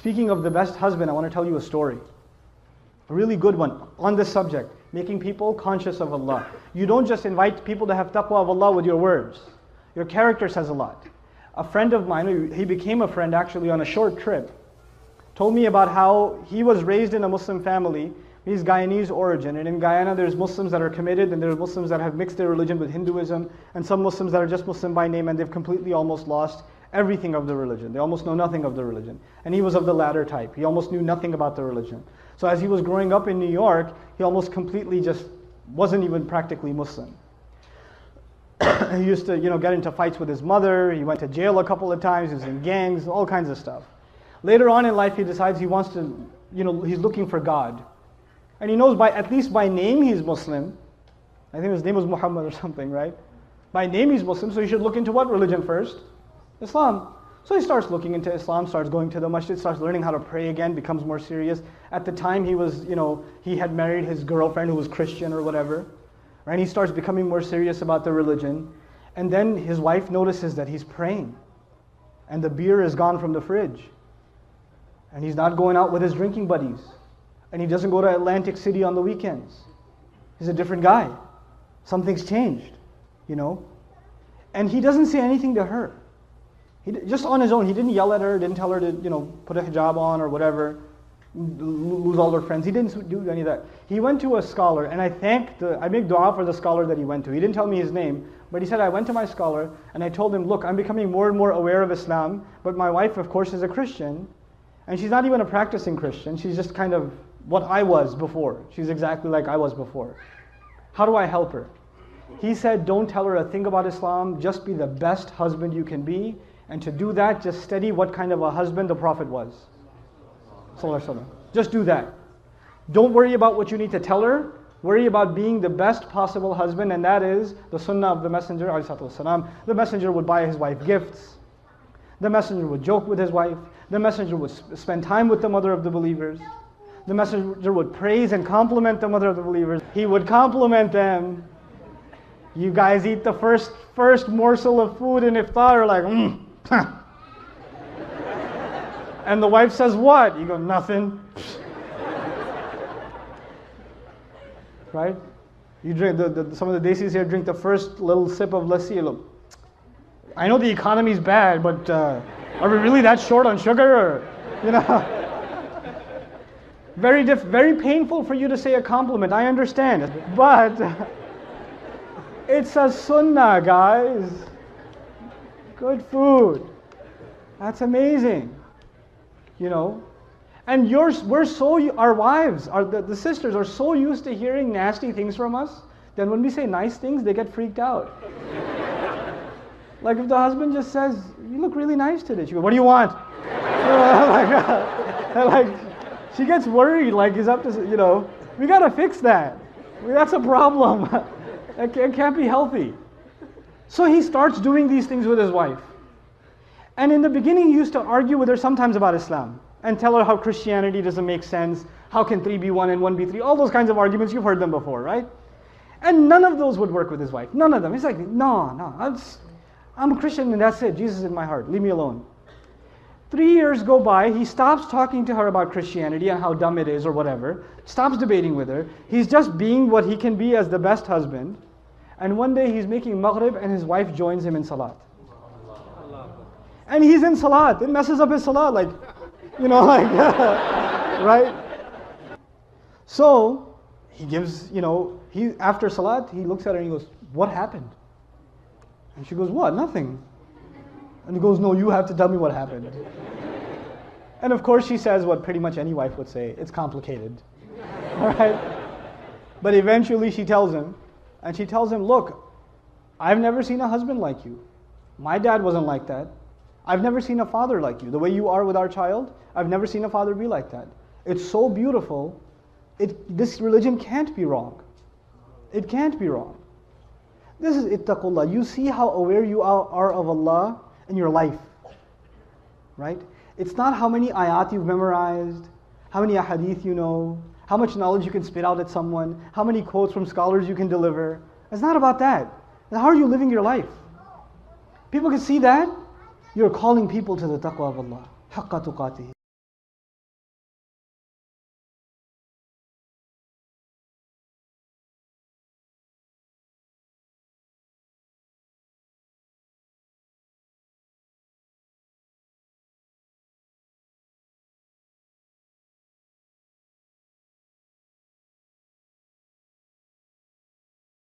Speaking of the best husband, I want to tell you a story. A really good one on this subject, making people conscious of Allah. You don't just invite people to have taqwa of Allah with your words. Your character says a lot. A friend of mine, he became a friend actually on a short trip, told me about how he was raised in a Muslim family. He's Guyanese origin, and in Guyana there's Muslims that are committed, and there's Muslims that have mixed their religion with Hinduism, and some Muslims that are just Muslim by name, and they've completely almost lost everything of the religion. They almost know nothing of the religion. And he was of the latter type. He almost knew nothing about the religion. So as he was growing up in New York, he almost completely just wasn't even practically Muslim. He used to, get into fights with his mother. He went to jail a couple of times. He was in gangs, all kinds of stuff. Later on in life, he decides he wants to, he's looking for God. And he knows at least by name he's Muslim. I think his name was Muhammad or something, right? By name he's Muslim, so he should look into what religion first? Islam. So he starts looking into Islam, starts going to the masjid, starts learning how to pray again, becomes more serious. At the time he was, he had married his girlfriend who was Christian or whatever. Right? He starts becoming more serious about the religion. And then his wife notices that he's praying. And the beer is gone from the fridge. And he's not going out with his drinking buddies. And he doesn't go to Atlantic City on the weekends. He's a different guy. Something's changed, And he doesn't say anything to her. Just on his own, he didn't yell at her, didn't tell her to, put a hijab on or whatever, lose all her friends. He didn't do any of that. He went to a scholar, and I make dua for the scholar that he went to. He didn't tell me his name, but he said, I went to my scholar, and I told him, look, I'm becoming more and more aware of Islam, but my wife, of course, is a Christian, and she's not even a practicing Christian. She's just kind of what I was before. She's exactly like I was before. How do I help her? He said, don't tell her a thing about Islam, just be the best husband you can be. And to do that, just study what kind of a husband the Prophet was. Just do that. Don't worry about what you need to tell her. Worry about being the best possible husband, and that is the sunnah of the Messenger. The Messenger would buy his wife gifts. The Messenger would joke with his wife. The Messenger would spend time with the mother of the believers. The Messenger would praise and compliment the mother of the believers. He would compliment them. You guys eat the first morsel of food in iftar, like, And the wife says, what? You go, nothing. Right? You drink, some of the desis here drink the first little sip of lassi. Look, I know the economy's bad, but are we really that short on sugar? Or, very painful for you to say a compliment, I understand. But it's a sunnah, guys. Good food. That's amazing. And our wives, the sisters are so used to hearing nasty things from us, that when we say nice things, they get freaked out. Like if the husband just says, you look really nice today. She goes, what do you want? She gets worried, like he's up to, we got to fix that. That's a problem. It can't be healthy. So he starts doing these things with his wife. And in the beginning, he used to argue with her sometimes about Islam and tell her how Christianity doesn't make sense. How can 3 be 1 and 1 be 3? All those kinds of arguments, you've heard them before, right? And none of those would work with his wife. None of them. He's like, no, I'm a Christian and that's it. Jesus is in my heart. Leave me alone. 3 years go by. He stops talking to her about Christianity and how dumb it is or whatever. Stops debating with her. He's just being what he can be as the best husband. And one day he's making maghrib and his wife joins him in salat. And he's in salat. It messes up his salat, right? So he gives, after salat, he looks at her and he goes, what happened? And she goes, what? Nothing. And he goes, no, you have to tell me what happened. And of course she says what pretty much any wife would say, it's complicated. All right? But eventually she tells him, and she tells him, look, I've never seen a husband like you. My dad wasn't like that. I've never seen a father like you. The way you are with our child, I've never seen a father be like that. It's so beautiful. This religion can't be wrong. It can't be wrong. This is ittaqullah. You see how aware you are of Allah in your life, right? It's not how many ayat you've memorized, how many ahadith you know, how much knowledge you can spit out at someone, how many quotes from scholars you can deliver. It's not about that. How are you living your life? People can see that. You're calling people to the taqwa of Allah. حَقَّ تُقَاتِهِ